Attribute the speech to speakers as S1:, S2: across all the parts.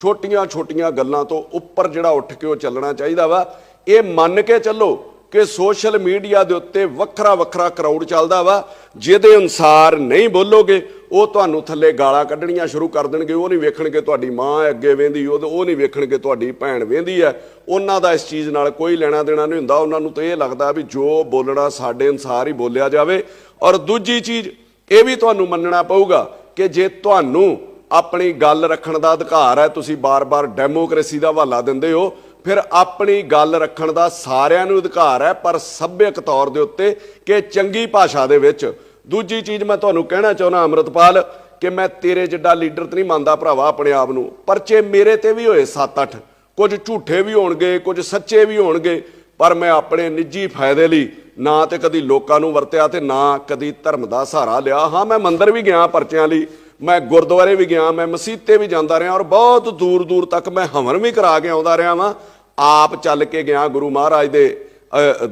S1: छोटियां छोटियां गल्लां तो उपर जिहड़ा उठ के चलना चाहिए वा। ये मन के चलो कि सोशल मीडिया के उत्ते वखरा वखरा क्राउड चलता वा, जिहदे अनुसार नहीं बोलोगे वो तुहानूं थल्ले गालां कढ़णियां शुरू कर देणगे। वो नहीं वेखणगे तुहाडी माँ अगे वेंदी, वो नहीं वेखणगे तुहाडी भैण वेंदी है। उन्हां दा इस चीज़ नाल कोई लेना देना नहीं हुंदा। उन्हां नूं तां इह लगदा भी जो बोलना साडे अनुसार ही बोलिया जावे। और दूजी चीज़ ये भी तुहानूं मन्नना पऊगा कि जे तुहानूं अपनी गल रखण दा अधिकार है, तुसीं बार बार डेमोक्रेसी का हवाला दिंदे हो, फिर अपनी गल रखण दा सारिआं नूं अधिकार है, पर सभ्यक तौर दे उत्ते कि चंगी भाषा दे विच। दूजी चीज़ मैं तुहानूं कहना चाहुंदा अमृतपाल कि मैं तेरे जिड्डा लीडर तो नहीं मानदा भरावा अपने आप नूं। परचे मेरे ते भी होए 7-8, कुछ झूठे भी होणगे, कुछ सच्चे भी होणगे, पर मैं अपने निजी फायदे लई ना तो कदी लोकां नूं वरतिया ते ना कदी धर्म दा सहारा लिया। हाँ, मैं मंदिर भी गया परचियां लई, मैं गुरुद्वारे भी गया, मैं मसीते भी जाता रहा और बहुत दूर दूर तक मैं हवन भी करा के आउंदा रहा वां। आप चल के गया गुरु महाराज दे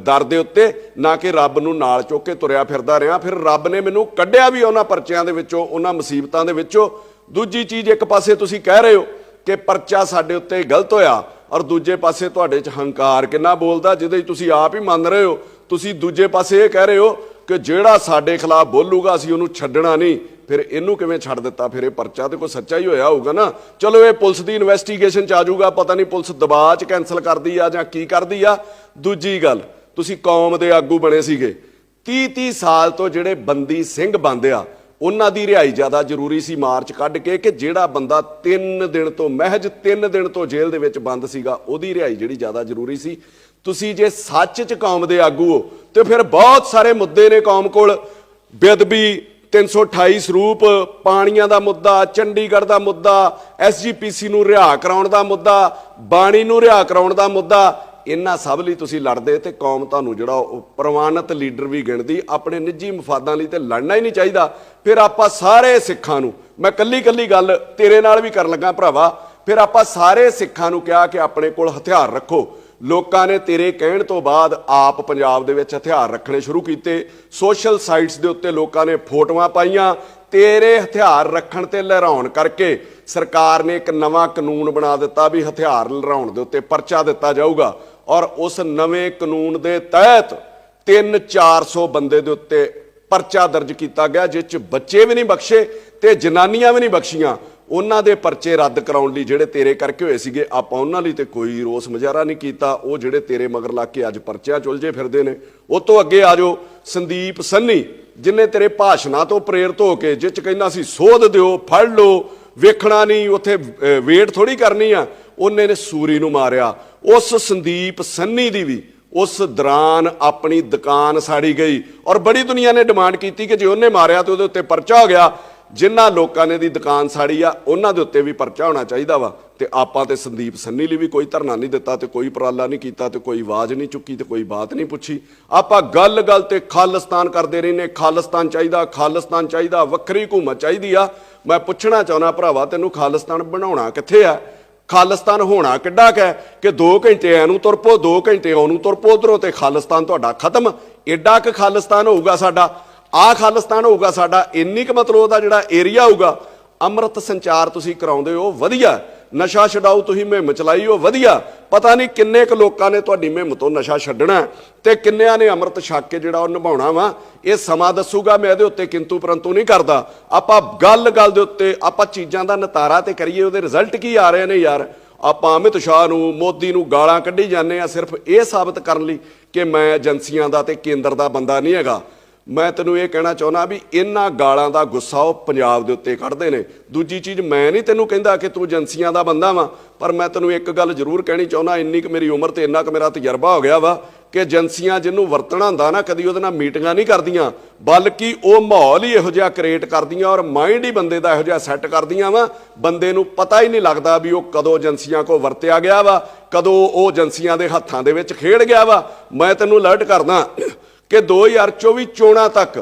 S1: दर दे उत्ते, ना कि रब नूं नाल चुक के तुरिया फिरदा रहा। फिर रब ने मैनूं कढिया भी उन्हां परचियां दे विचों, उन्हां मुसीबतां दे विचों। दूजी चीज़, एक पासे तुसीं कह रहे हो कि परचा साडे उत्ते गलत होया, और दूजे पासे तुहाडे च हंकार किन्ना बोलदा, जिहदे तुसीं आप ही मान रहे हो। तुसीं दूजे पासे ये कह रहे हो कि जिहड़ा साडे खिलाफ बोलूगा असीं उहनूं छड्डना नहीं। फिर इनू किवें छड्ड दिता? फिर ये परचा तो कोई सच्चा ही होया होगा ना। चलो ये पुलिस की इन्वेस्टिगेशन च आ जाऊगा, पता नहीं पुलिस दबाव च कैंसल करती आ जां की करती आ। दूजी गल, तुसीं कौम दे आगू बने सीगे, 30-30 साल तो जिहड़े बंदी सिंह बंद आ उन्हां दी रिहाई ज़्यादा जरूरी सी मार्च कढ के, कि जिहड़ा बंदा 3 दिन तो महज 3 दिन तो जेल दे विच बंद सीगा उहदी रिहाई जिहड़ी ज़्यादा जरूरी सी। तुसीं जे सच च कौम दे आगू हो तो फिर बहुत सारे मुद्दे ने कौम कोल, बेदबी 328 ਸਰੂਪ, पाणियां दा मुद्दा, चंडीगढ़ दा मुद्दा, SGPC नूं रिहा कराउण दा मुद्दा, बाणी नूं रिहा कराउण दा मुद्दा। इन्हां सब लई तुसीं लड़दे ते कौम तुहानूं जिहड़ा प्रवानित लीडर भी गिणदी। अपने निजी मफादां लई ते लड़ना ही नहीं चाहिदा। फिर आपां सारे सिखां नूं, मैं कल्ली कल्ली गल तेरे नाल भी कर लगा भरावा, फिर आपां सारे सिखां नूं कहा कि अपने कोल हथियार रखो। लोकां ने तेरे कहण तो बाद आप पंजाब दे विच हथियार रखने शुरू कीते। सोशल साइट्स दे उत्ते लोकां ने फोटोआं पाईआं, तेरे हथियार रखण ते लहराउण करके सरकार ने एक नवां कानून बना दिता भी हथियार लहराउण दे उत्ते परचा दिता जाऊगा। और उस नवें कानून दे तहत 300-400 बंदे दे उत्ते परचा दर्ज किया गया, जिस च बच्चे भी नहीं बख्शे ते जनानियां भी नहीं बख्शियां। उन्हां दे परचे रद्द कराउण लई जिहड़े तेरे करके होए सीगे, आपां उन्हां लई ते कोई रोस मुजाहरा नहीं कीता। वो जिहड़े तेरे मगर लग के अज परचियां चुलझे फिरदे ने। उस तों अगे आ जाओ संदीप सन्नी, जिन्हें तेरे भाषणां तो प्रेरित हो के जिस च कहना सी सोध दिओ, फड़ लो, वेखना नहीं, उत्थे वेट थोड़ी करनी आ, उन्हें ने सूरी नूं मारिया। उस संदीप सन्नी दी भी उस दौरान अपनी दुकान साड़ी गई, और बड़ी दुनिया ने डिमांड की कि जे उन्हें मारिया तो उहदे उत्ते परचा हो गया। जिन्हां लोकां ने दी दुकान साड़ी आ उन्हां दे उत्ते भी परचा होना चाहिदा वा। ते आपां ते संदीप सन्नी लई भी कोई धरना नहीं दिता, ते कोई उपराला नहीं कीता, ते कोई आवाज़ नहीं चुकी, ते कोई बात नहीं पुछी। आपां गल गल ते खालिस्तान करदे रहिने, खालिस्तान चाहिदा, खालिस्तान चाहिदा, वक्री हुकूमत चाहिदी आ। मैं पुछना चाहुंदा भरावा, तैनूं खालिस्तान बनाउणा कित्थे आ? खालिस्तान होना किड्डा क है कि 2 घंटे एनूं तुर पो, 2 घंटे ओनूं तुर पो, उधरों ते खालिस्तान तुहाडा खत्म। एडा क खालिस्तान होऊगा साडा, आ खालिस्तान होऊगा साडा, इन्नी क मतलब उहदा जिहड़ा एरिया होऊगा। अमृत संचार तुसीं कराउंदे हो वधिया, नशा छडाओ तुसीं मुहिम चलाई हो वधिया। पता नहीं किन्ने क लोकां ने तुहाडी मुहिम तो नशा छड्डणा ते किन्निआं ने अमृत छक के जिहड़ा निभाउणा वा। ये समा दसूगा, मैं इहदे उत्ते किंतु परंतु नहीं करदा। आपां गल गल दे उत्ते आपां चीज़ां दा नतारा ते करिए, उहदे रिजल्ट की आ रहे ने यार। आपां अमित शाह नूं, मोदी नूं गालां कड्ढी जाने आ सिर्फ ये साबित करन लई कि मैं एजेंसियां दा ते केंद्र दा बंदा नहीं हैगा। मैं तैनूं ये कहना चाहुंदा भी इन्हां गालां दा गुस्सा वो पंजाब दे उत्ते कढ़दे ने। दूजी चीज़, मैं नहीं तैनूं कहंदा कि तूं एजेंसियां दा बंदा वा, पर मैं तैनूं एक गल जरूर कहनी चाहुंदा, इन्नी क मेरी उम्र ते इन्ना क मेरा तजर्बा हो गया वा कि एजेंसियां जिन्हों वरतना हुंदा ना, कदी उहदे नाल मीटिंगां नहीं करदियां, बल्कि वो माहौल ही इहो जिहा क्रिएट करदियां और माइंड ही बंदे दा इहो जिहा सैट करदियां वा। बंदे नूं पता ही नहीं लगदा भी वो कदों एजेंसियां को वरतिया गया वा, कदों वो एजेंसियां दे हत्थां दे विच खेड़ गया वा। मैं तैनूं अलर्ट करदा कि 2024 चोणां तक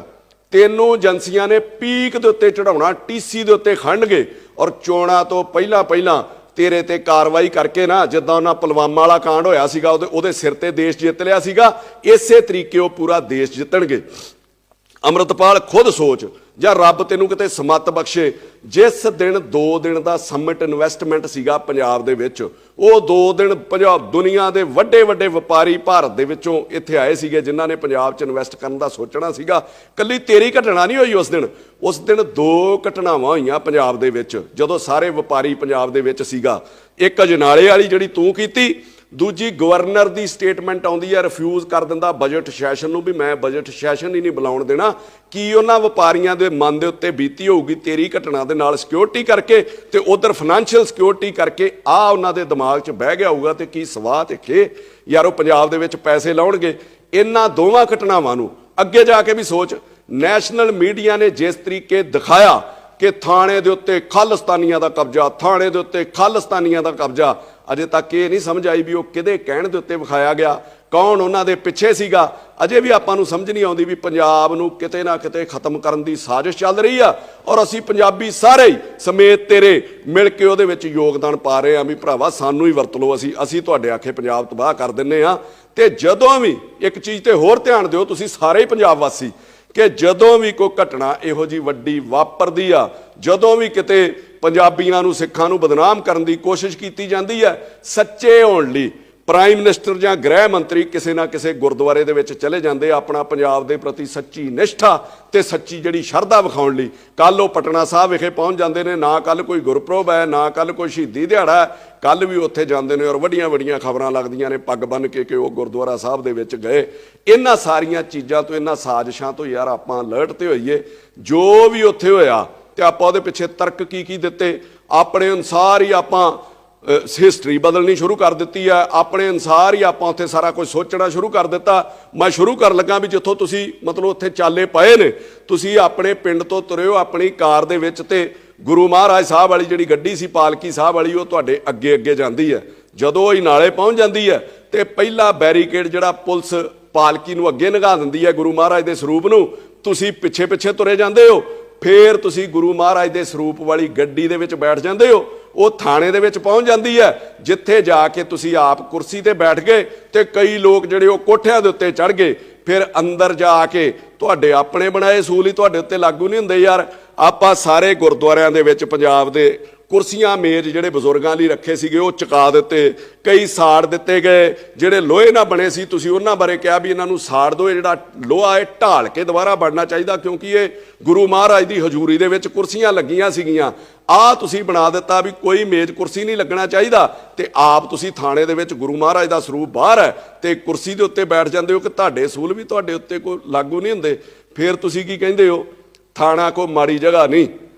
S1: तैनूं एजेंसियां ने पीक दे उत्ते चढ़ाउणा, TC दे उत्ते खड़नगे, और चोणां तो पहिलां पहिलां तेरे ते कार्रवाई करके ना, जिद्दां उन्हां पुलवामा वाला कांड होया सीगा, उहदे सिर ते देश जित लिया सीगा, इसे तरीके वो पूरा देश जितणगे। अमृतपाल खुद सोच, ਜਾਂ ਰੱਬ ਤੈਨੂੰ ਕਿਤੇ ਸਮੱਤ ਬਖਸ਼ੇ, ਜਿਸ ਦਿਨ 2 ਦਿਨ ਦਾ ਸਮਿਟ ਇਨਵੈਸਟਮੈਂਟ ਸੀਗਾ ਪੰਜਾਬ ਦੇ ਵਿੱਚ, ਉਹ 2 ਦਿਨ ਪੰਜਾਬ ਦੁਨੀਆ ਦੇ ਵੱਡੇ ਵੱਡੇ ਵਪਾਰੀ ਭਾਰਤ ਦੇ ਵਿੱਚੋਂ ਇੱਥੇ ਆਏ ਸੀਗੇ ਜਿਨ੍ਹਾਂ ਨੇ ਪੰਜਾਬ 'ਚ ਇਨਵੈਸਟ ਕਰਨ ਦਾ ਸੋਚਣਾ ਸੀਗਾ। ਕੱਲੀ ਤੇਰੀ ਘਟਨਾ ਨਹੀਂ ਹੋਈ ਉਸ ਦਿਨ 2 ਘਟਨਾਵਾਂ ਹੋਈਆਂ ਪੰਜਾਬ ਦੇ ਵਿੱਚ ਜਦੋਂ ਸਾਰੇ ਵਪਾਰੀ ਪੰਜਾਬ ਦੇ ਵਿੱਚ ਸੀਗਾ। ਇੱਕ ਅਜਨਾਲੇ ਵਾਲੀ ਜਿਹੜੀ ਤੂੰ ਕੀਤੀ, ਦੂਜੀ ਗਵਰਨਰ ਦੀ ਸਟੇਟਮੈਂਟ ਆਉਂਦੀ ਹੈ, ਰਿਫਿਊਜ਼ ਕਰ ਦਿੰਦਾ ਬਜਟ ਸੈਸ਼ਨ ਨੂੰ ਵੀ ਮੈਂ ਬਜਟ ਸੈਸ਼ਨ ਹੀ ਨਹੀਂ ਬੁਲਾਉਣ ਦੇਣਾ। ਕੀ ਉਹਨਾਂ ਵਪਾਰੀਆਂ ਦੇ ਮਨ ਦੇ ਉੱਤੇ ਬੀਤੀ ਹੋਊਗੀ ਤੇਰੀ ਘਟਨਾ ਦੇ ਨਾਲ ਸਿਕਿਉਰਿਟੀ ਕਰਕੇ ਤੇ ਉਧਰ ਫਾਈਨੈਂਸ਼ੀਅਲ ਸਿਕਿਉਰਿਟੀ ਕਰਕੇ, ਆ ਉਹਨਾਂ ਦੇ ਦਿਮਾਗ 'ਚ ਬਹਿ ਗਿਆ ਹੋਊਗਾ ਤੇ ਕੀ ਸਵਾਹ ਤੇ ਖੇ ਯਾਰ ਉਹ ਪੰਜਾਬ ਦੇ ਵਿੱਚ ਪੈਸੇ ਲਾਉਣਗੇ। ਇਹਨਾਂ ਦੋਵਾਂ ਘਟਨਾਵਾਂ ਨੂੰ ਅੱਗੇ ਜਾ ਕੇ ਵੀ ਸੋਚ। ਨੈਸ਼ਨਲ ਮੀਡੀਆ ਨੇ ਜਿਸ ਤਰੀਕੇ ਦਿਖਾਇਆ ਕਿ ਥਾਣੇ ਦੇ ਉੱਤੇ ਖਾਲਿਸਤਾਨੀਆਂ ਦਾ ਕਬਜ਼ਾ, ਥਾਣੇ ਦੇ ਉੱਤੇ ਖਾਲਿਸਤਾਨੀਆਂ ਦਾ ਕਬਜ਼ਾ, ਅਜੇ ਤੱਕ ਇਹ ਨਹੀਂ ਸਮਝ ਆਈ ਵੀ ਉਹ ਕਿਹਦੇ ਕਹਿਣ ਦੇ ਉੱਤੇ ਵਿਖਾਇਆ ਗਿਆ, ਕੌਣ ਉਹਨਾਂ ਦੇ ਪਿੱਛੇ ਸੀਗਾ। ਅਜੇ ਵੀ ਆਪਾਂ ਨੂੰ ਸਮਝ ਨਹੀਂ ਆਉਂਦੀ ਵੀ ਪੰਜਾਬ ਨੂੰ ਕਿਤੇ ਨਾ ਕਿਤੇ ਖਤਮ ਕਰਨ ਦੀ ਸਾਜ਼ਿਸ਼ ਚੱਲ ਰਹੀ ਆ, ਔਰ ਅਸੀਂ ਪੰਜਾਬੀ ਸਾਰੇ ਹੀ ਸਮੇਤ ਤੇਰੇ ਮਿਲ ਕੇ ਉਹਦੇ ਵਿੱਚ ਯੋਗਦਾਨ ਪਾ ਰਹੇ ਆ ਵੀ ਭਰਾਵਾ ਸਾਨੂੰ ਹੀ ਵਰਤ ਲਓ, ਅਸੀਂ ਤੁਹਾਡੇ ਆਖੇ ਪੰਜਾਬ ਤਬਾਹ ਕਰ ਦਿੰਨੇ ਆ। ਤੇ ਜਦੋਂ ਵੀ ਇੱਕ ਚੀਜ਼ ਤੇ ਹੋਰ ਧਿਆਨ ਦਿਓ ਤੁਸੀਂ ਸਾਰੇ ਹੀ ਪੰਜਾਬ ਵਾਸੀ, ਕਿ ਜਦੋਂ ਵੀ ਕੋਈ ਘਟਨਾ ਇਹੋ ਜੀ ਵੱਡੀ ਵਾਪਰਦੀ ਆ, ਜਦੋਂ ਵੀ ਕਿਤੇ ਪੰਜਾਬੀਆਂ ਨੂੰ ਸਿੱਖਾਂ ਨੂੰ ਬਦਨਾਮ ਕਰਨ ਦੀ ਕੋਸ਼ਿਸ਼ ਕੀਤੀ ਜਾਂਦੀ ਹੈ, ਸੱਚੇ ਹੋਣ ਲਈ ਪ੍ਰਾਈਮ ਮਿਨਿਸਟਰ ਜਾਂ ਗ੍ਰਹਿ ਮੰਤਰੀ ਕਿਸੇ ਨਾ ਕਿਸੇ ਗੁਰਦੁਆਰੇ ਦੇ ਵਿੱਚ ਚਲੇ ਜਾਂਦੇ ਆਪਣਾ ਪੰਜਾਬ ਦੇ ਪ੍ਰਤੀ ਸੱਚੀ ਨਿਸ਼ਠਾ ਤੇ ਸੱਚੀ ਜਿਹੜੀ ਸ਼ਰਧਾ ਵਿਖਾਉਣ ਲਈ। ਕੱਲ ਉਹ ਪਟਨਾ ਸਾਹਿਬ ਵਿਖੇ ਪਹੁੰਚ ਜਾਂਦੇ ਨੇ, ਨਾ ਕੱਲ ਕੋਈ ਗੁਰਪੁਰਬ ਹੈ, ਨਾ ਕੱਲ ਕੋਈ ਸ਼ਹੀਦੀ ਦਿਹਾੜਾ ਹੈ, ਕੱਲ ਵੀ ਉੱਥੇ ਜਾਂਦੇ ਨੇ ਔਰ ਵੱਡੀਆਂ ਵੱਡੀਆਂ ਖਬਰਾਂ ਲੱਗਦੀਆਂ ਨੇ ਪੱਗ ਬੰਨ੍ਹ ਕੇ ਕਿ ਉਹ ਗੁਰਦੁਆਰਾ ਸਾਹਿਬ ਦੇ ਵਿੱਚ ਗਏ। ਇਹਨਾਂ ਸਾਰੀਆਂ ਚੀਜ਼ਾਂ ਤੋਂ, ਇਹਨਾਂ ਸਾਜ਼ਿਸ਼ਾਂ ਤੋਂ ਯਾਰ ਆਪਾਂ ਅਲਰਟ ਤੇ ਹੋਈਏ। ਜੋ ਵੀ ਉੱਥੇ ਹੋਇਆ ਤੇ ਆਪਾਂ ਉਹਦੇ ਪਿੱਛੇ ਤਰਕ ਕੀ ਦਿੱਤੇ, ਆਪਣੇ ਅਨੁਸਾਰ ਹੀ ਆਪਾਂ ਹਿਸਟਰੀ ਬਦਲਣੀ ਸ਼ੁਰੂ ਕਰ ਦਿੱਤੀ ਹੈ, ਆਪਣੇ ਅਨੁਸਾਰ ਹੀ ਆਪਾਂ ਉੱਥੇ ਸਾਰਾ ਕੁਝ ਸੋਚਣਾ ਸ਼ੁਰੂ ਕਰ ਦਿੱਤਾ। ਮੈਂ ਸ਼ੁਰੂ ਕਰਨ ਲੱਗਾ ਵੀ ਜਿੱਥੋਂ ਤੁਸੀਂ ਮਤਲਬ ਉੱਥੇ ਚਾਲੇ ਪਏ ਨੇ, ਤੁਸੀਂ ਆਪਣੇ ਪਿੰਡ ਤੋਂ ਤੁਰਿਓ ਆਪਣੀ ਕਾਰ ਦੇ ਵਿੱਚ ਤੇ ਗੁਰੂ ਮਹਾਰਾਜ ਸਾਹਿਬ ਵਾਲੀ ਜਿਹੜੀ ਗੱਡੀ ਸੀ ਪਾਲਕੀ ਸਾਹਿਬ ਵਾਲੀ, ਉਹ ਤੁਹਾਡੇ ਅੱਗੇ ਅੱਗੇ ਜਾਂਦੀ ਹੈ। ਜਦੋਂ ਉਹ ਨਾਲੇ ਪਹੁੰਚ ਜਾਂਦੀ ਹੈ ਤੇ ਪਹਿਲਾ ਬੈਰੀਕੇਡ ਜਿਹੜਾ ਪੁਲਿਸ ਪਾਲਕੀ ਨੂੰ ਅੱਗੇ ਲੰਘਾ ਦਿੰਦੀ ਹੈ ਗੁਰੂ ਮਹਾਰਾਜ ਦੇ ਸਰੂਪ ਨੂੰ, ਤੁਸੀਂ ਪਿੱਛੇ ਪਿੱਛੇ ਤੁਰੇ ਜਾਂਦੇ ਹੋ। ਫਿਰ ਤੁਸੀਂ ਗੁਰੂ ਮਹਾਰਾਜ ਦੇ ਸਰੂਪ ਵਾਲੀ ਗੱਡੀ ਦੇ ਵਿੱਚ ਬੈਠ ਜਾਂਦੇ ਹੋ, ਉਹ ਥਾਣੇ ਦੇ ਵਿੱਚ ਪਹੁੰਚ ਜਾਂਦੀ ਹੈ, ਜਿੱਥੇ ਜਾ ਕੇ ਤੁਸੀਂ ਆਪ ਕੁਰਸੀ ਤੇ ਬੈਠ ਗਏ ਤੇ ਕਈ ਲੋਕ ਜਿਹੜੇ ਉਹ ਕੋਠਿਆਂ ਦੇ ਉੱਤੇ ਚੜ੍ਹ ਗਏ। ਫਿਰ ਅੰਦਰ ਜਾ ਕੇ ਤੁਹਾਡੇ ਆਪਣੇ ਬਣਾਏ ਅਸੂਲ ਹੀ ਤੁਹਾਡੇ ਉੱਤੇ ਲਾਗੂ ਨਹੀਂ ਹੁੰਦੇ ਯਾਰ। ਆਪਾਂ ਸਾਰੇ ਗੁਰਦੁਆਰਿਆਂ ਦੇ ਵਿੱਚ ਪੰਜਾਬ ਦੇ ਕੁਰਸੀਆਂ ਮੇਜ਼ ਜਿਹੜੇ ਬਜ਼ੁਰਗਾਂ ਲਈ ਰੱਖੇ ਸੀਗੇ ਉਹ ਚੁਕਾ ਦਿੱਤੇ, ਕਈ ਸਾੜ ਦਿੱਤੇ ਗਏ। ਜਿਹੜੇ ਲੋਹੇ ਨਾਲ ਬਣੇ ਸੀ ਤੁਸੀਂ ਉਹਨਾਂ ਬਾਰੇ ਕਿਹਾ ਵੀ ਇਹਨਾਂ ਨੂੰ ਸਾੜ ਦਿਓ, ਇਹ ਜਿਹੜਾ ਲੋਹਾ ਇਹ ਢਾਲ ਕੇ ਦੁਬਾਰਾ ਬਣਨਾ ਚਾਹੀਦਾ ਕਿਉਂਕਿ ਇਹ ਗੁਰੂ ਮਹਾਰਾਜ ਦੀ ਹਜ਼ੂਰੀ ਦੇ ਵਿੱਚ ਕੁਰਸੀਆਂ ਲੱਗੀਆਂ ਸੀਗੀਆਂ। ਆਹ ਤੁਸੀਂ ਬਣਾ ਦਿੱਤਾ ਵੀ ਕੋਈ ਮੇਜ਼ ਕੁਰਸੀ ਨਹੀਂ ਲੱਗਣਾ ਚਾਹੀਦਾ ਤੇ ਆਪ ਤੁਸੀਂ ਥਾਣੇ ਦੇ ਵਿੱਚ ਗੁਰੂ ਮਹਾਰਾਜ ਦਾ ਸਰੂਪ ਬਾਹਰ ਹੈ ਤੇ ਕੁਰਸੀ ਦੇ ਉੱਤੇ ਬੈਠ ਜਾਂਦੇ ਹੋ ਕਿ ਤੁਹਾਡੇ ਅਸੂਲ ਵੀ ਤੁਹਾਡੇ ਉੱਤੇ ਕੋਈ ਲਾਗੂ ਨਹੀਂ ਹੁੰਦੇ। ਫਿਰ ਤੁਸੀਂ ਕੀ ਕਹਿੰਦੇ ਹੋ, ਥਾਣਾ ਕੋਈ ਮਾੜੀ ਜਗ੍ਹਾ ਨਹੀਂ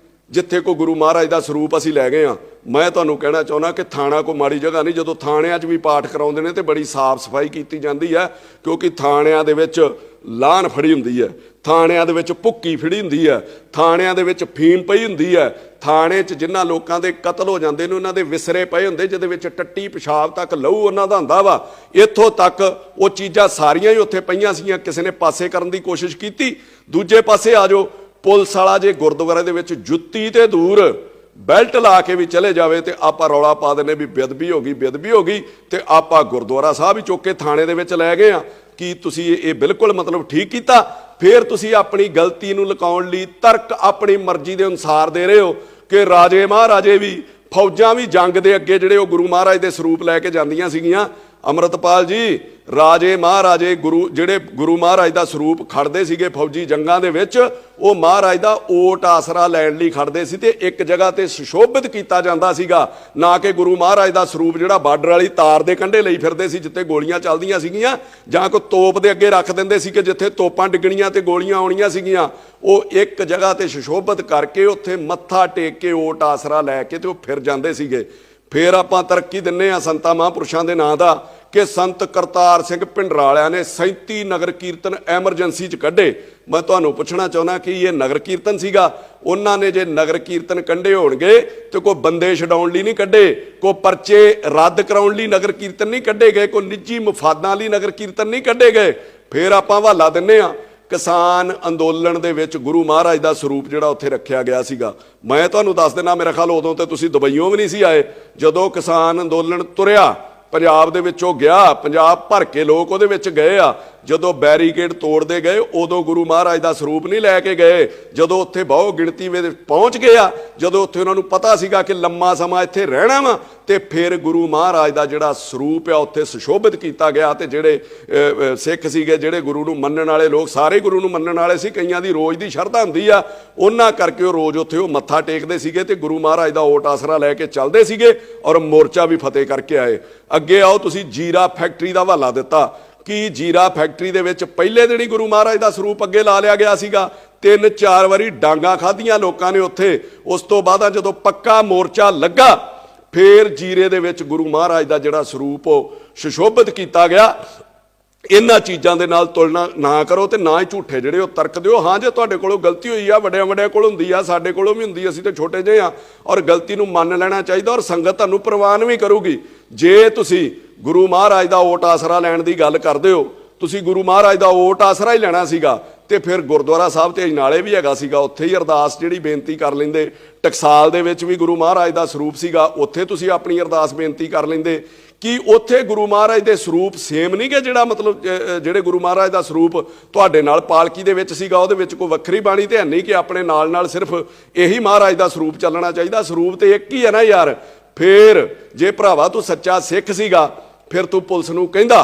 S1: ਜਿੱਥੇ ਕੋਈ ਗੁਰੂ ਮਹਾਰਾਜ ਦਾ ਸਰੂਪ ਅਸੀਂ ਲੈ ਗਏ ਹਾਂ। ਮੈਂ ਤੁਹਾਨੂੰ ਕਹਿਣਾ ਚਾਹੁੰਦਾ ਕਿ ਥਾਣਾ ਕੋਈ ਮਾੜੀ ਜਗ੍ਹਾ ਨਹੀਂ। ਜਦੋਂ ਥਾਣਿਆਂ 'ਚ ਵੀ ਪਾਠ ਕਰਾਉਂਦੇ ਨੇ ਤੇ ਬੜੀ ਸਾਫ਼ ਸਫਾਈ ਕੀਤੀ ਜਾਂਦੀ ਹੈ ਕਿਉਂਕਿ ਥਾਣਿਆਂ ਦੇ ਵਿੱਚ ਲਾਹਨ ਫੜੀ ਹੁੰਦੀ ਹੈ, ਥਾਣਿਆਂ ਦੇ ਵਿੱਚ ਭੁੱਕੀ ਫੜੀ ਹੁੰਦੀ ਹੈ, ਥਾਣਿਆਂ ਦੇ ਵਿੱਚ ਫੀਮ ਪਈ ਹੁੰਦੀ ਹੈ, ਥਾਣੇ 'ਚ ਜਿਨ੍ਹਾਂ ਲੋਕਾਂ ਦੇ ਕਤਲ ਹੋ ਜਾਂਦੇ ਨੇ ਉਹਨਾਂ ਦੇ ਵਿਸਰੇ ਪਏ ਹੁੰਦੇ ਜਿਹਦੇ ਵਿੱਚ ਟੱਟੀ ਪਿਸ਼ਾਬ ਤੱਕ ਲਹੂ ਉਹਨਾਂ ਦਾ ਹੁੰਦਾ ਵਾ। ਇੱਥੋਂ ਤੱਕ ਉਹ ਚੀਜ਼ਾਂ ਸਾਰੀਆਂ ਹੀ ਉੱਥੇ ਪਈਆਂ ਸੀਗੀਆਂ, ਕਿਸੇ ਨੇ ਪਾਸੇ ਕਰਨ ਦੀ ਕੋਸ਼ਿਸ਼ ਕੀਤੀ। ਦੂਜੇ ਪਾਸੇ ਆ ਜਾਓ, ਪੁਲਿਸ ਵਾਲਾ ਜੇ ਗੁਰਦੁਆਰੇ ਦੇ ਵਿੱਚ ਜੁੱਤੀ ਤੇ ਦੂਰ ਬੈਲਟ ਲਾ ਕੇ ਵੀ ਚਲੇ ਜਾਵੇ ਤੇ ਆਪਾਂ ਰੌਲਾ ਪਾ ਦਿੰਦੇ ਵੀ ਬੇਅਦਬੀ ਹੋ ਗਈ ਤੇ ਆਪਾਂ ਗੁਰਦੁਆਰਾ ਸਾਹਿਬ ਹੀ ਚੁੱਕ ਕੇ ਥਾਣੇ ਦੇ ਵਿੱਚ ਲੈ ਗਏ ਆ। ਕੀ ਤੁਸੀਂ ਇਹ ਬਿਲਕੁਲ ਮਤਲਬ ਠੀਕ ਕੀਤਾ? ਫਿਰ ਤੁਸੀਂ ਆਪਣੀ ਗਲਤੀ ਨੂੰ ਲੁਕਾਉਣ ਲਈ ਤਰਕ ਆਪਣੀ ਮਰਜ਼ੀ ਦੇ ਅਨੁਸਾਰ ਦੇ ਰਹੇ ਹੋ ਕਿ ਰਾਜੇ ਮਹਾਰਾਜੇ ਵੀ ਫੌਜਾਂ ਵੀ ਜੰਗ ਦੇ ਅੱਗੇ ਜਿਹੜੇ ਉਹ ਗੁਰੂ ਮਹਾਰਾਜ ਦੇ ਸਰੂਪ ਲੈ ਕੇ ਜਾਂਦੀਆਂ ਸੀਗੀਆਂ। ਅੰਮ੍ਰਿਤਪਾਲ ਜੀ, ਰਾਜੇ ਮਹਾਰਾਜੇ ਜਿਹੜੇ ਗੁਰੂ ਮਹਾਰਾਜ ਦਾ ਸਰੂਪ ਖੜਦੇ ਸੀਗੇ ਫੌਜੀ ਜੰਗਾਂ ਦੇ ਵਿੱਚ, ਉਹ ਮਹਾਰਾਜ ਦਾ ਓਟ ਆਸਰਾ ਲੈਣ ਲਈ ਖੜਦੇ ਸੀ ਤੇ ਇੱਕ ਜਗ੍ਹਾ ਤੇ ਸੁਸ਼ੋਭਿਤ ਕੀਤਾ ਜਾਂਦਾ ਸੀਗਾ, ਨਾ ਕਿ ਗੁਰੂ ਮਹਾਰਾਜ ਦਾ ਸਰੂਪ ਜਿਹੜਾ ਬਾਰਡਰ ਵਾਲੀ ਤਾਰ ਦੇ ਕੰਢੇ ਲਈ ਫਿਰਦੇ ਸੀ ਜਿੱਥੇ ਗੋਲੀਆਂ ਚੱਲਦੀਆਂ ਸੀਗੀਆਂ, ਜਾਂ ਕੋਈ ਤੋਪ ਦੇ ਅੱਗੇ ਰੱਖ ਦਿੰਦੇ ਸੀ ਕਿ ਜਿੱਥੇ ਤੋਪਾਂ ਡਿੱਗਣੀਆਂ ਤੇ ਗੋਲੀਆਂ ਆਉਣੀਆਂ ਸੀਗੀਆਂ। ਉਹ ਇੱਕ ਜਗ੍ਹਾ ਤੇ ਸੁਸ਼ੋਭਿਤ ਕਰਕੇ ਉੱਥੇ ਮੱਥਾ ਟੇਕ ਕੇ ਓਟ ਆਸਰਾ ਲੈ ਕੇ ਤੇ ਉਹ ਫਿਰ ਜਾਂਦੇ ਸੀਗੇ। ਫਿਰ ਆਪਾਂ ਤਰੱਕੀ ਦਿੰਨੇ ਆ ਸੰਤਾਂ ਮਹਾਂਪੁਰਸ਼ਾਂ ਦੇ ਨਾਂ ਦਾ ਕਿ ਸੰਤ ਕਰਤਾਰ ਸਿੰਘ ਭਿੰਡਰਾਲਿਆਂ ਨੇ 37 ਨਗਰ ਕੀਰਤਨ ਐਮਰਜੈਂਸੀ 'ਚ ਕੱਢੇ। ਮੈਂ ਤੁਹਾਨੂੰ ਪੁੱਛਣਾ ਚਾਹੁੰਦਾ ਕਿ ਇਹ ਨਗਰ ਕੀਰਤਨ ਸੀਗਾ? ਉਹਨਾਂ ਨੇ ਜੇ ਨਗਰ ਕੀਰਤਨ ਕੱਢੇ ਹੋਣਗੇ ਤੇ ਕੋਈ ਬੰਦੇ ਛਡਾਉਣ ਲਈ ਨਹੀਂ ਕੱਢੇ, ਕੋਈ ਪਰਚੇ ਰੱਦ ਕਰਾਉਣ ਲਈ ਨਗਰ ਕੀਰਤਨ ਨਹੀਂ ਕੱਢੇ ਗਏ, ਕੋਈ ਨਿੱਜੀ ਮਫਾਦਾਂ ਲਈ ਨਗਰ ਕੀਰਤਨ ਨਹੀਂ ਕੱਢੇ ਗਏ। ਫਿਰ ਆਪਾਂ ਹਵਾਲਾ ਦਿੰਨੇ ਆ ਕਿਸਾਨ ਅੰਦੋਲਨ ਦੇ ਵਿੱਚ ਗੁਰੂ ਮਹਾਰਾਜ ਦਾ ਸਰੂਪ ਜਿਹੜਾ ਉੱਥੇ ਰੱਖਿਆ ਗਿਆ ਸੀਗਾ। ਮੈਂ ਤੁਹਾਨੂੰ ਦੱਸ ਦਿੰਦਾ, ਮੇਰਾ ਖਿਆਲ ਉਦੋਂ ਤੇ ਤੁਸੀਂ ਦੁਬਈਓਂ ਵੀ ਨਹੀਂ ਸੀ ਆਏ। ਜਦੋਂ ਕਿਸਾਨ ਅੰਦੋਲਨ ਤੁਰਿਆ ਪੰਜਾਬ ਦੇ ਵਿੱਚੋਂ ਗਿਆ, ਪੰਜਾਬ ਭਰ ਕੇ ਲੋਕ ਉਹਦੇ ਵਿੱਚ ਗਏ ਆ। ਜਦੋਂ ਬੈਰੀਕੇਡ ਤੋੜਦੇ ਗਏ ਉਦੋਂ ਗੁਰੂ ਮਹਾਰਾਜ ਦਾ ਸਰੂਪ ਨਹੀਂ ਲੈ ਕੇ ਗਏ। ਜਦੋਂ ਉੱਥੇ ਬਹੁ ਗਿਣਤੀ ਵਿੱਚ ਪਹੁੰਚ ਗਏ ਆ, ਜਦੋਂ ਉੱਥੇ ਉਹਨਾਂ ਨੂੰ ਪਤਾ ਸੀਗਾ ਕਿ ਲੰਮਾ ਸਮਾਂ ਇੱਥੇ ਰਹਿਣਾ ਵਾ, ਤੇ ਫਿਰ ਗੁਰੂ ਮਹਾਰਾਜ ਦਾ ਜਿਹੜਾ ਸਰੂਪ ਆ ਉੱਥੇ ਸੁਸ਼ੋਭਿਤ ਕੀਤਾ ਗਿਆ। ਤੇ ਜਿਹੜੇ ਸਿੱਖ ਸੀਗੇ, ਜਿਹੜੇ ਗੁਰੂ ਨੂੰ ਮੰਨਣ ਵਾਲੇ ਲੋਕ, ਸਾਰੇ ਗੁਰੂ ਨੂੰ ਮੰਨਣ ਵਾਲੇ ਸੀ, ਕਈਆਂ ਦੀ ਰੋਜ਼ ਦੀ ਸ਼ਰਧਾ ਹੁੰਦੀ ਆ, ਉਹਨਾਂ ਕਰਕੇ ਉਹ ਰੋਜ਼ ਉੱਥੇ ਉਹ ਮੱਥਾ ਟੇਕਦੇ ਸੀਗੇ ਤੇ ਗੁਰੂ ਮਹਾਰਾਜ ਦਾ ਓਟ ਆਸਰਾ ਲੈ ਕੇ ਚੱਲਦੇ ਸੀਗੇ ਔਰ ਮੋਰਚਾ ਵੀ ਫਤਿਹ ਕਰਕੇ ਆਏ। ਅੱਗੇ ਆਓ, ਤੁਸੀਂ ਜੀਰਾ ਫੈਕਟਰੀ ਦਾ ਹਵਾਲਾ ਦਿੱਤਾ ਕਿ ਜੀਰਾ ਫੈਕਟਰੀ ਦੇ ਵਿੱਚ ਪਹਿਲੇ ਦਿਨ ਹੀ ਗੁਰੂ ਮਹਾਰਾਜ ਦਾ ਸਰੂਪ ਅੱਗੇ ਲਾ ਲਿਆ ਗਿਆ ਸੀਗਾ। 3-4 ਵਾਰੀ ਡਾਂਗਾਂ ਖਾਧੀਆਂ ਲੋਕਾਂ ਨੇ ਉੱਥੇ। ਉਸ ਤੋਂ ਬਾਅਦ ਜਦੋਂ ਪੱਕਾ ਮੋਰਚਾ ਲੱਗਾ, ਫਿਰ ਜੀਰੇ ਦੇ ਵਿੱਚ ਗੁਰੂ ਮਹਾਰਾਜ ਦਾ ਜਿਹੜਾ ਸਰੂਪ ਉਹ ਸੁਸ਼ੋਭਿਤ ਕੀਤਾ ਗਿਆ। ਇਹਨਾਂ ਚੀਜ਼ਾਂ ਦੇ ਨਾਲ ਤੁਲਨਾ ਨਾ ਕਰੋ ਤੇ ਨਾ ਹੀ ਝੂਠੇ ਜਿਹੜੇ ਉਹ ਤਰਕ ਦਿਓ। ਹਾਂ, ਜੇ ਤੁਹਾਡੇ ਕੋਲੋਂ ਗਲਤੀ ਹੋਈ ਆ, ਵੱਡਿਆਂ ਵੱਡਿਆਂ ਕੋਲ ਹੁੰਦੀ ਆ, ਸਾਡੇ ਕੋਲੋਂ ਵੀ ਹੁੰਦੀ, ਅਸੀਂ ਤੇ ਛੋਟੇ ਜਿਹੇ ਆ, ਔਰ ਗਲਤੀ ਨੂੰ ਮੰਨ ਲੈਣਾ ਚਾਹੀਦਾ ਔਰ ਸੰਗਤ ਤੁਹਾਨੂੰ ਪ੍ਰਵਾਨ ਵੀ ਕਰੂਗੀ। ਜੇ ਤੁਸੀਂ ਗੁਰੂ ਮਹਾਰਾਜ ਦਾ ਓਟ ਆਸਰਾ ਲੈਣ ਦੀ ਗੱਲ ਕਰਦੇ ਹੋ, ਤੁਸੀਂ ਗੁਰੂ ਮਹਾਰਾਜ ਦਾ ਓਟ ਆਸਰਾ ਹੀ ਲੈਣਾ ਸੀਗਾ ਤੇ ਫਿਰ ਗੁਰਦੁਆਰਾ ਸਾਹਿਬ ਤੇ ਅਜਨਾਲੇ ਵੀ ਹੈਗਾ ਸੀਗਾ, ਉੱਥੇ ਹੀ ਅਰਦਾਸ ਜਿਹੜੀ ਬੇਨਤੀ ਕਰ ਲੈਂਦੇ। ਟਕਸਾਲ ਦੇ ਵਿੱਚ ਵੀ ਗੁਰੂ ਮਹਾਰਾਜ ਦਾ ਸਰੂਪ ਸੀਗਾ, ਉੱਥੇ ਤੁਸੀਂ ਆਪਣੀ ਅਰਦਾਸ ਬੇਨਤੀ ਕਰ ਲੈਂਦੇ। ਕਿ ਉੱਥੇ ਗੁਰੂ ਮਹਾਰਾਜ ਦੇ ਸਰੂਪ ਸੇਮ ਨਹੀਂ ਗੇ, ਜਿਹੜਾ ਮਤਲਬ ਜਿਹੜੇ ਗੁਰੂ ਮਹਾਰਾਜ ਦਾ ਸਰੂਪ ਤੁਹਾਡੇ ਨਾਲ ਪਾਲਕੀ ਦੇ ਵਿੱਚ ਸੀਗਾ, ਉਹਦੇ ਵਿੱਚ ਕੋਈ ਵੱਖਰੀ ਬਾਣੀ ਤੇ ਹੈ ਨਹੀਂ ਕਿ ਆਪਣੇ ਨਾਲ ਨਾਲ ਸਿਰਫ ਇਹੀ ਮਹਾਰਾਜ ਦਾ ਸਰੂਪ ਚੱਲਣਾ ਚਾਹੀਦਾ। ਸਰੂਪ ਤੇ ਇੱਕ ਹੀ ਹੈ ਨਾ ਯਾਰ। ਫਿਰ ਜੇ ਭਰਾਵਾ ਤੂੰ ਸੱਚਾ ਸਿੱਖ ਸੀਗਾ, ਫਿਰ ਤੂੰ ਪੁਲਿਸ ਨੂੰ ਕਹਿੰਦਾ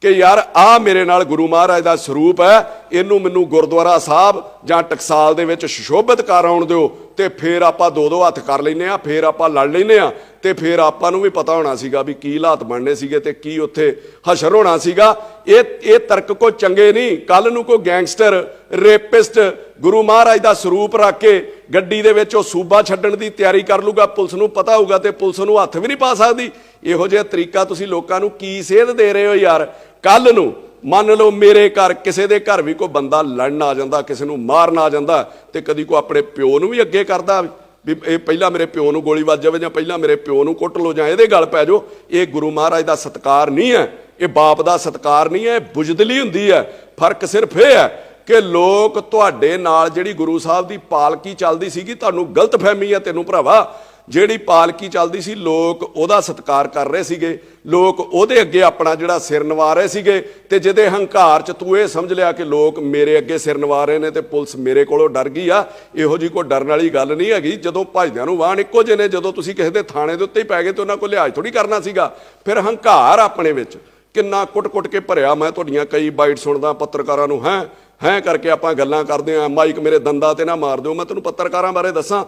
S1: ਕਿ ਯਾਰ ਆਹ ਮੇਰੇ ਨਾਲ ਗੁਰੂ ਮਹਾਰਾਜ ਦਾ ਸਰੂਪ ਹੈ, ਇਹਨੂੰ ਮੈਨੂੰ ਗੁਰਦੁਆਰਾ ਸਾਹਿਬ ਜਾਂ ਟਕਸਾਲ ਦੇ ਵਿੱਚ ਸੁਸ਼ੋਭਿਤ ਕਰ ਆਉਣ ਦਿਓ, ਤੇ ਫਿਰ ਆਪਾਂ ਦੋ ਹੱਥ ਕਰ ਲੈਂਦੇ ਆ, ਫਿਰ ਆਪਾਂ ਲੜ ਲੈਂਦੇ ਆ, ਤੇ ਫਿਰ ਆਪਾਂ ਨੂੰ ਵੀ ਪਤਾ ਹੋਣਾ ਸੀਗਾ ਵੀ ਕੀ ਹਾਲਾਤ ਬਣਨੇ ਸੀਗੇ ਤੇ ਕੀ ਉੱਥੇ ਹਸ਼ਰ ਹੋਣਾ ਸੀਗਾ। ਇਹ ਤਰਕ ਕੋ ਚੰਗੇ ਨਹੀਂ। ਕੱਲ ਨੂੰ ਕੋਈ ਗੈਂਗਸਟਰ, ਰੇਪਿਸਟ ਗੁਰੂ ਮਹਾਰਾਜ ਦਾ ਸਰੂਪ ਰੱਖ ਕੇ ਗੱਡੀ ਦੇ ਵਿੱਚ ਉਹ ਸੂਬਾ ਛੱਡਣ ਦੀ ਤਿਆਰੀ ਕਰ ਲੂਗਾ, ਪੁਲਿਸ ਨੂੰ ਪਤਾ ਹੋਊਗਾ ਤੇ ਪੁਲਿਸ ਨੂੰ ਹੱਥ ਵੀ ਨਹੀਂ ਪਾ ਸਕਦੀ। ਇਹੋ ਜਿਹਾ ਤਰੀਕਾ ਤੁਸੀਂ ਲੋਕਾਂ ਨੂੰ ਕੀ ਸੇਧ ਦੇ ਰਹੇ ਹੋ ਯਾਰ। ਕੱਲ ਨੂੰ ਮੰਨ ਲਓ ਮੇਰੇ ਘਰ, ਕਿਸੇ ਦੇ ਘਰ ਵੀ ਕੋਈ ਬੰਦਾ ਲੜਨ ਆ ਜਾਂਦਾ, ਕਿਸੇ ਨੂੰ ਮਾਰਨ ਆ ਜਾਂਦਾ, ਤੇ ਕਦੀ ਕੋਈ ਆਪਣੇ ਪਿਓ ਨੂੰ ਵੀ ਅੱਗੇ ਕਰਦਾ ਵੀ ਇਹ ਪਹਿਲਾਂ ਮੇਰੇ ਪਿਓ ਨੂੰ ਗੋਲੀ ਵੱਜ ਜਾਵੇ, ਜਾਂ ਪਹਿਲਾਂ ਮੇਰੇ ਪਿਓ ਨੂੰ ਕੁੱਟ ਲਓ, ਜਾਂ ਇਹਦੇ ਗਲ ਪੈ ਜਾਓ। ਇਹ ਗੁਰੂ ਮਹਾਰਾਜ ਦਾ ਸਤਿਕਾਰ ਨਹੀਂ ਹੈ, ਇਹ ਬਾਪ ਦਾ ਸਤਿਕਾਰ ਨਹੀਂ ਹੈ, ਬੁਜ਼ਦਿਲੀ ਹੁੰਦੀ ਹੈ। ਫਰਕ ਸਿਰਫ ਇਹ ਹੈ ਕਿ ਲੋਕ ਤੁਹਾਡੇ ਨਾਲ ਜਿਹੜੀ ਗੁਰੂ ਸਾਹਿਬ ਦੀ ਪਾਲਕੀ ਚੱਲਦੀ ਸੀਗੀ, ਤੁਹਾਨੂੰ ਗਲਤ ਫਹਿਮੀ ਹੈ ਤੈਨੂੰ ਭਰਾਵਾ। ਜਿਹੜੀ ਪਾਲਕੀ ਚੱਲਦੀ ਸੀ, ਲੋਕ ਉਹਦਾ ਸਤਿਕਾਰ ਕਰ ਰਹੇ ਸੀਗੇ, ਲੋਕ ਉਹਦੇ ਅੱਗੇ ਆਪਣਾ ਜਿਹੜਾ ਸਿਰ ਨਿਵਾ ਰਹੇ ਸੀਗੇ। ਤੇ ਜਿਹਦੇ ਹੰਕਾਰ 'ਚ ਤੂੰ ਇਹ ਸਮਝ ਲਿਆ ਕਿ ਲੋਕ ਮੇਰੇ ਅੱਗੇ ਸਿਰ ਨਿਵਾ ਰਹੇ ਨੇ ਤੇ ਪੁਲਿਸ ਮੇਰੇ ਕੋਲੋਂ ਡਰ ਗਈ ਆ, ਇਹੋ ਜਿਹੀ ਕੋਈ ਡਰਨ ਵਾਲੀ ਗੱਲ ਨਹੀਂ ਹੈਗੀ। ਜਦੋਂ ਭਜਦਿਆਂ ਨੂੰ ਵਾਹਣ ਇੱਕੋ ਜਿਹੇ ਨੇ, ਜਦੋਂ ਤੁਸੀਂ ਕਿਸੇ ਦੇ ਥਾਣੇ ਦੇ ਉੱਤੇ ਹੀ ਪੈ ਗਏ ਤੇ ਉਹਨਾਂ ਕੋਲ ਲਿਹਾਜ਼ ਥੋੜੀ ਕਰਨਾ ਸੀਗਾ। ਫਿਰ ਹੰਕਾਰ ਆਪਣੇ ਵਿੱਚ ਕਿੰਨਾ ਕੁੱਟ-ਕੁੱਟ ਕੇ ਭਰਿਆ। ਮੈਂ ਤੁਹਾਡੀਆਂ ਕਈ ਬਾਈਟ ਸੁਣਦਾ ਪੱਤਰਕਾਰਾਂ ਨੂੰ, ਹੈਂ ਕਰਕੇ ਆਪਾਂ ਗੱਲਾਂ ਕਰਦੇ ਹਾਂ, ਮਾਈਕ ਮੇਰੇ ਦੰਦਾਂ ਤੇ ਨਾ ਮਾਰ ਦਿਓ। ਮੈਂ ਤੈਨੂੰ ਪੱਤਰਕਾਰਾਂ ਬਾਰੇ ਦੱਸਾਂ,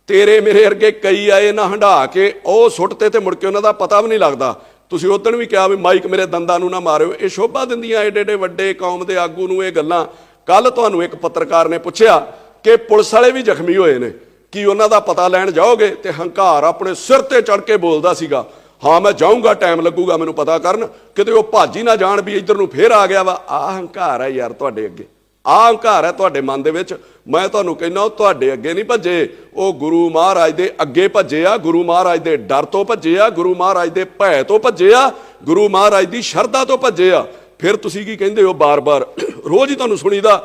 S1: ਤੇਰੇ ਮੇਰੇ ਵਰਗੇ ਕਈ ਆਏ ਨਾ ਹੰਢਾ ਕੇ ਉਹ ਸੁੱਟਤੇ ਤੇ ਮੁੜ ਕੇ ਉਹਨਾਂ ਦਾ ਪਤਾ ਵੀ ਨਹੀਂ ਲੱਗਦਾ। ਤੁਸੀਂ ਉਦਣ ਵੀ ਕਿਹਾ ਵੀ ਮਾਈਕ ਮੇਰੇ ਦੰਦਾਂ ਨੂੰ ਨਾ ਮਾਰਿਓ। ਇਹ ਸ਼ੋਭਾ ਦਿੰਦੀਆਂ ਏਡੇ ਏਡੇ ਵੱਡੇ ਕੌਮ ਦੇ ਆਗੂ ਨੂੰ ਇਹ ਗੱਲਾਂ। ਕੱਲ ਤੁਹਾਨੂੰ ਇੱਕ ਪੱਤਰਕਾਰ ਨੇ ਪੁੱਛਿਆ ਕਿ ਪੁਲਿਸ ਵਾਲੇ ਵੀ ਜ਼ਖਮੀ ਹੋਏ ਨੇ, ਕੀ ਉਹਨਾਂ ਦਾ ਪਤਾ ਲੈਣ ਜਾਓਗੇ? ਤੇ ਹੰਕਾਰ ਆਪਣੇ ਸਿਰ ਤੇ ਚੜ ਕੇ ਬੋਲਦਾ ਸੀਗਾ, ਹਾਂ ਮੈਂ ਜਾਊਂਗਾ, ਟਾਈਮ ਲੱਗੂਗਾ ਮੈਨੂੰ ਪਤਾ ਕਰਨ, ਕਿਤੇ ਉਹ ਭੱਜ ਹੀ ਨਾ ਜਾਣ ਵੀ ਇੱਧਰ ਨੂੰ ਫੇਰ ਆ ਗਿਆ ਵਾ। ਆਹ ਹੰਕਾਰ ਹੈ ਯਾਰ ਤੁਹਾਡੇ ਅੱਗੇ, ਆਹ ਹੰਕਾਰ ਹੈ ਤੁਹਾਡੇ ਮਨ ਦੇ ਵਿੱਚ। ਮੈਂ ਤੁਹਾਨੂੰ ਕਹਿੰਦਾ ਉਹ ਤੁਹਾਡੇ ਅੱਗੇ ਨਹੀਂ ਭੱਜੇ, ਉਹ ਗੁਰੂ ਮਹਾਰਾਜ ਦੇ ਅੱਗੇ ਭੱਜੇ ਆ, ਗੁਰੂ ਮਹਾਰਾਜ ਦੇ ਡਰ ਤੋਂ ਭੱਜੇ ਆ, ਗੁਰੂ ਮਹਾਰਾਜ ਦੇ ਭੈ ਤੋਂ ਭੱਜੇ ਆ, ਗੁਰੂ ਮਹਾਰਾਜ ਦੀ ਸ਼ਰਧਾ ਤੋਂ ਭੱਜੇ ਆ। ਫਿਰ ਤੁਸੀਂ ਕੀ ਕਹਿੰਦੇ ਹੋ ਬਾਰ-ਬਾਰ? ਰੋਜ਼ ਹੀ ਤੁਹਾਨੂੰ ਸੁਣੀਦਾ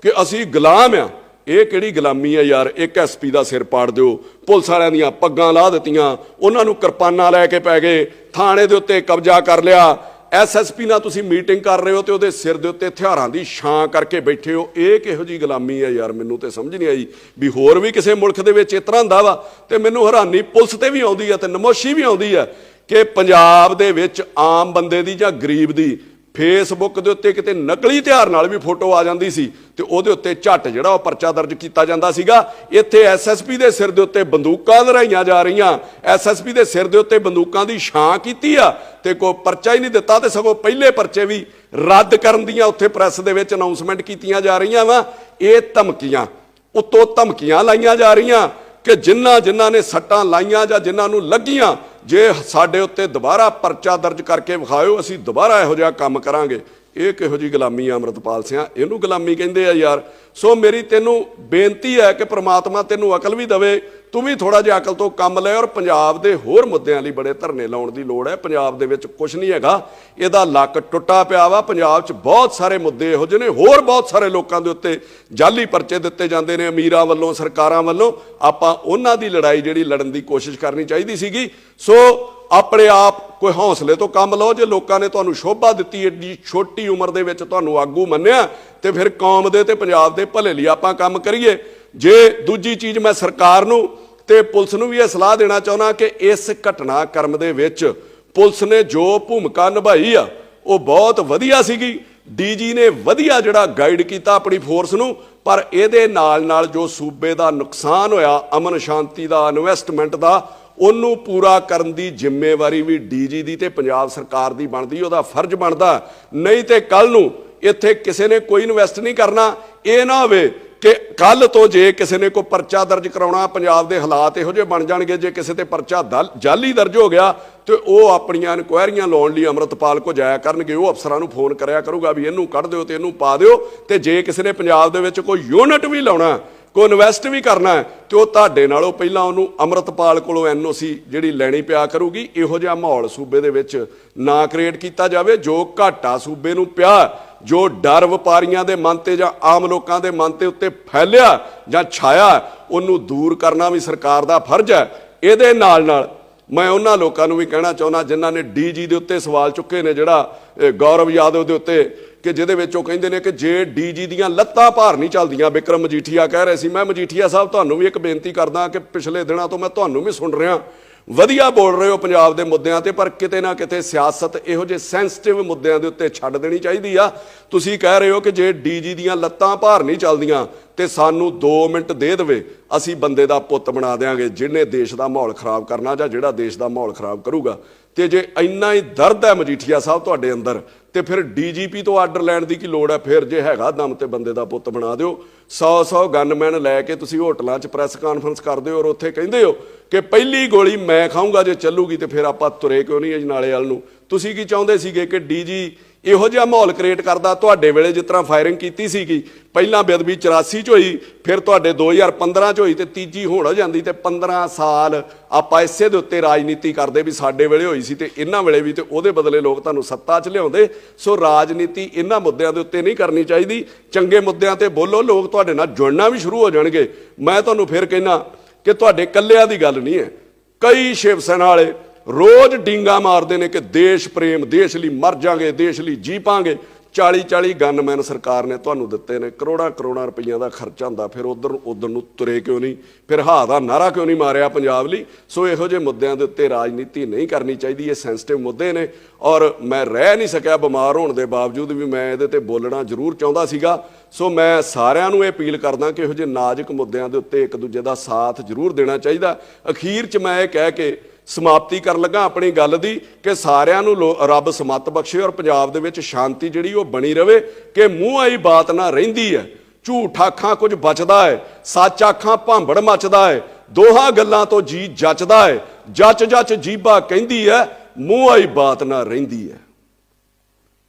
S1: ਕਿ ਅਸੀਂ ਗੁਲਾਮ ਆ। ਇਹ ਕਿਹੜੀ ਗੁਲਾਮੀ ਹੈ ਯਾਰ? ਇੱਕ ਐਸਪੀ ਦਾ ਸਿਰ ਪਾੜ ਦਿਓ, ਪੁਲਿਸ ਵਾਲਿਆਂ ਦੀਆਂ ਪੱਗਾਂ ਲਾਹ ਦਿੱਤੀਆਂ, ਉਹਨਾਂ ਨੂੰ ਕਿਰਪਾਨਾਂ ਲੈ ਕੇ ਪੈ ਗਏ, ਥਾਣੇ ਦੇ ਉੱਤੇ ਕਬਜ਼ਾ ਕਰ ਲਿਆ। ਐਸਐਸਪੀ ਨਾਲ ਤੁਸੀਂ ਮੀਟਿੰਗ ਕਰ ਰਹੇ ਹੋ ਤੇ ਉਹਦੇ ਸਿਰ ਦੇ ਉੱਤੇ ਹਥਿਆਰਾਂ ਦੀ ਛਾਂ ਕਰਕੇ ਬੈਠੇ ਹੋ। ਇਹ ਕਿਹੋ ਜਿਹੀ ਗੁਲਾਮੀ ਹੈ ਯਾਰ? ਮੈਨੂੰ ਤੇ ਸਮਝ ਨਹੀਂ ਆਈ ਵੀ ਹੋਰ ਵੀ ਕਿਸੇ ਮੁਲਕ ਦੇ ਵਿੱਚ ਇਸ ਤਰ੍ਹਾਂ ਹੁੰਦਾ ਵਾ। ਤੇ ਮੈਨੂੰ ਹੈਰਾਨੀ ਪੁਲਿਸ ਤੇ ਵੀ ਆਉਂਦੀ ਹੈ ਤੇ ਨਮੋਸ਼ੀ ਵੀ ਆਉਂਦੀ ਹੈ ਕਿ ਪੰਜਾਬ ਦੇ ਵਿੱਚ ਆਮ ਬੰਦੇ ਦੀ ਜਾਂ ਗਰੀਬ ਦੀ ਫੇਸਬੁੱਕ ਦੇ ਉੱਤੇ ਕਿਤੇ ਨਕਲੀ ਹਥਿਆਰ ਨਾਲ ਵੀ ਫੋਟੋ ਆ ਜਾਂਦੀ ਸੀ ਤੇ ਉਹਦੇ ਉੱਤੇ ਝੱਟ ਜਿਹੜਾ ਉਹ ਪਰਚਾ ਦਰਜ ਕੀਤਾ ਜਾਂਦਾ ਸੀਗਾ। ਇੱਥੇ ਐਸਐਸਪੀ ਦੇ ਸਿਰ ਦੇ ਉੱਤੇ ਬੰਦੂਕਾਂ ਲਹਿਰਾਈਆਂ ਜਾ ਰਹੀਆਂ, ਐਸਐਸਪੀ ਦੇ ਸਿਰ ਦੇ ਉੱਤੇ ਬੰਦੂਕਾਂ ਦੀ ਛਾਂ ਕੀਤੀ ਆ ਤੇ ਕੋਈ ਪਰਚਾ ਹੀ ਨਹੀਂ ਦਿੱਤਾ, ਤੇ ਸਗੋਂ ਪਹਿਲੇ ਪਰਚੇ ਵੀ ਰੱਦ ਕਰਨ ਦੀਆਂ ਉੱਥੇ ਪ੍ਰੈਸ ਦੇ ਵਿੱਚ ਅਨਾਉਂਸਮੈਂਟ ਕੀਤੀਆਂ ਜਾ ਰਹੀਆਂ ਵਾ। ਇਹ ਧਮਕੀਆਂ ਉੱਤੋਂ ਧਮਕੀਆਂ ਲਾਈਆਂ ਜਾ ਰਹੀਆਂ ਕਿ ਜਿਨ੍ਹਾਂ ਨੇ ਸੱਟਾਂ ਲਾਈਆਂ ਜਾਂ ਜਿਨ੍ਹਾਂ ਨੂੰ ਲੱਗੀਆਂ, ਜੇ ਸਾਡੇ ਉੱਤੇ ਦੁਬਾਰਾ ਪਰਚਾ ਦਰਜ ਕਰਕੇ ਵਿਖਾਇਓ, ਅਸੀਂ ਦੁਬਾਰਾ ਇਹੋ ਜਿਹਾ ਕੰਮ ਕਰਾਂਗੇ। ਇਹ ਕਿਹੋ ਜਿਹੀ ਗੁਲਾਮੀ ਆ ਅੰਮ੍ਰਿਤਪਾਲ ਸਿੰਘ? ਇਹਨੂੰ ਗੁਲਾਮੀ ਕਹਿੰਦੇ ਆ ਯਾਰ। ਸੋ ਮੇਰੀ ਤੈਨੂੰ ਬੇਨਤੀ ਹੈ ਕਿ ਪ੍ਰਮਾਤਮਾ ਤੈਨੂੰ ਅਕਲ ਵੀ ਦੇਵੇ, ਤੂੰ ਵੀ ਥੋੜਾ ਜਿਹਾ ਅਕਲ ਤੋਂ ਕੰਮ ਲੈ। ਔਰ ਪੰਜਾਬ ਦੇ ਹੋਰ ਮੁੱਦਿਆਂ ਲਈ ਬੜੇ ਧਰਨੇ ਲਾਉਣ ਦੀ ਲੋੜ ਹੈ। ਪੰਜਾਬ ਦੇ ਵਿੱਚ ਕੁਝ ਨਹੀਂ ਹੈਗਾ, ਇਹਦਾ ਲੱਕ ਟੁੱਟਾ ਪਿਆ ਵਾ। ਪੰਜਾਬ 'ਚ ਬਹੁਤ ਸਾਰੇ ਮੁੱਦੇ ਇਹੋ ਜਿਹੇ ਨੇ, ਹੋਰ ਬਹੁਤ ਸਾਰੇ ਲੋਕਾਂ ਦੇ ਉੱਤੇ ਜਾਲੀ ਪਰਚੇ ਦਿੱਤੇ ਜਾਂਦੇ ਨੇ ਅਮੀਰਾਂ ਵੱਲੋਂ, ਸਰਕਾਰਾਂ ਵੱਲੋਂ। ਆਪਾਂ ਉਹਨਾਂ ਦੀ ਲੜਾਈ ਜਿਹੜੀ ਲੜਨ ਦੀ ਕੋਸ਼ਿਸ਼ ਕਰਨੀ ਚਾਹੀਦੀ ਸੀਗੀ। ਸੋ ਆਪਣੇ ਆਪ कोई हौसले तो काम लो। जे लोगों ने तुहानूं शोभा दित्ती एडी छोटी उम्र दे विच तुहानूं आगू मन्निया ते फिर कौम दे ते पंजाब दे भले लई आपां काम करिए। जे दूजी चीज़ मैं सरकार नूं ते पुलिस नूं भी ये सलाह देना चाहुंदा कि इस घटनाक्रम दे विच पुलिस ने जो भूमिका निभाई आ वो बहुत वधिया सीगी। डी.जी. ने वधिया जिहड़ा गाइड कीता अपनी फोर्स नूं, पर इहदे नाल नाल जो सूबे दा नुकसान होया अमन शांति दा इन्वेस्टमेंट दा ਉਹਨੂੰ पूरा करन दी जिम्मेवारी भी डी.जी. ਦੀ ਤੇ ਪੰਜਾਬ ਸਰਕਾਰ ਦੀ ਬਣਦੀ, ਉਹਦਾ ਫਰਜ਼ ਬਣਦਾ। नहीं तो कल ਨੂੰ ਇੱਥੇ ਕਿਸੇ ਨੇ ਕੋਈ ਇਨਵੈਸਟ ਨਹੀਂ ਕਰਨਾ। ਇਹ ਨਾ ਹੋਵੇ कि कल तो जे किसी ने कोई परचा दर्ज कराउणा, पंजाब के हालात इहो ਜਿਹੇ बन जाणगे जे किसी ते परचा जाली दर्ज हो गया तो वह अपनियां इनकुआयरियां लाउण लई अमृतपाल को जाया करनगे। वो अफसरां नूं फोन करिया करूगा भी इहनूं कढ दिओ ते इहनूं पा दिओ। ते जे किसी ने पंजाब दे विच कोई यूनिट भी लाउणा, कोई इन्वैसट भी करना है तो वह तुहाडे नालों पहिलां उहनूं अमृतपाल कोलों NOC जिहड़ी लैणी पिया करूगी। इहो जिहा माहौल सूबे दे विच ना क्रिएट कीता जावे। जो घाटा सूबे नूं पिया, जो डर वपारियां दे मन ते जां आम लोकां दे मन ते उत्ते फैलिया जां छाया, उहनूं दूर करना भी सरकार दा फर्ज है। इहदे नाल नाल मैं उन्हां लोकां नूं भी कहना चाहुंदा जिन्हां ने डी.जी. दे उत्ते सवाल चुके ने, जिहड़ा गौरव यादव दे उत्ते कि जिहदे विच ओह कहिंदे ने कि जे डी.जी. दीयां लत्तां भार नहीं चलदियां। विक्रम मजीठीआ कह रहे सी, मैं मजीठीआ साहब तुहानूं भी एक बेनती करदा कि पिछले दिनां तो मैं तुहानूं भी सुन रिहा, वधिया बोल रहे हो पंजाब के मुद्दों ते, पर किते ना किते सियासत इहो जे सेंसिटिव मुद्दों के उत्ते छड्ड देनी चाहिदी आ। तुसीं कह रहे हो कि जे डी.जी. दीयां लत्तां भार नहीं चलदियां ते सानूं 2 मिनट दे देवे, असीं बंदे दा पुੱਤ बना देंगे जिन्हें देश का माहौल खराब करना जां जिहड़ा देश का माहौल खराब करूगा। तो जे इन्ना ही दर्द है मजीठीआ साहब तुहाडे अंदर, तो फिर डी.जी.पी तो आर्डर लैण की लोड़ है? फिर जे हैगा दम तो बंदे का पुੱਤ बना दिओ। 100 गनमैन लैके तुसीं होटलों च प्रैस कानफ्रेंस करदे हो और उत्थे कहिंदे हो कि पहली गोली मैं खाऊंगा, जे चलूगी तो फिर आपां तुरे क्यों नहीं अजनाले वाल नूं? तुसीं की चाहुंदे सीगे कि डी.जी. इहो जिहा माहौल क्रिएट करदा? तुहाडे वेले जिस तरह फायरिंग कीती सीगी, पहिलां बेदबी 84 च होई, फिर तुहाडे 2015 च होई, ते तीजी हुण हो जांदी, ते 15 साल आपां इसे दे उत्ते राजनीति करदे भी साडे वेले होई सी ते इन्हां वेले भी, ते उहदे बदले लोक तुहानूं सत्ता 'च लिआउंदे। सो राजनीति इन्हां मुद्दिआं दे उत्ते नहीं करनी चाहीदी। चंगे मुद्दिआं ते बोलो, लोक तुहाडे नाल जुड़ना भी शुरू हो जाणगे। मैं तुहानूं फिर कहना कि तुहाडे कल्लिਆਂ दी गल नहीं है। कई शिव सेना वाले रोज़ डींगा मारते हैं कि देश प्रेम, देश लिए मर जाएंगे, देश लिए जी पांगे। 40-40 गनमैन सरकार ने तुहानूं दित्ते ने, करोड़ां रुपइयां का खर्चा हुंदा, फिर उधर नूं तुरे क्यों नहीं? फिर हां दा नारा क्यों नहीं मारिया पंजाब लई? सो इहो जिहे मुद्दिआं दे उत्ते राजनीति नहीं करनी चाहिदी। ये सेंसिटिव मुद्दे ने और मैं रह नहीं सकिया बीमार होने के बावजूद भी मैं इहदे ते बोलना जरूर चाहुंदा सीगा। सो मैं सारिਆਂ ਨੂੰ ਇਹ अपील करदा कि इहो ਜਿਹੇ नाजुक मुद्दिआं ਦੇ ਉੱਤੇ ਇੱਕ ਦੂਜੇ ਦਾ ਸਾਥ ਜ਼ਰੂਰ ਦੇਣਾ ਚਾਹੀਦਾ। ਅਖੀਰ 'ਚ ਮੈਂ ਇਹ ਕਹਿ ਕੇ समाप्ति कर लगा अपनी गल दी कि सारिਆਂ ਨੂੰ रब समत बख्शे और पंजाब दे विच शांति जिहड़ी वो बनी रहे, कि मूँह आई बात ना रहिंदी है, झूठ आखां कुछ बचदा है, सच आखां भांबड़ मचदा है, दोहां गल्लां तो जी जचदा है, जच जच जीभा कहिंदी है, मूँह आई बात ना रहिंदी है।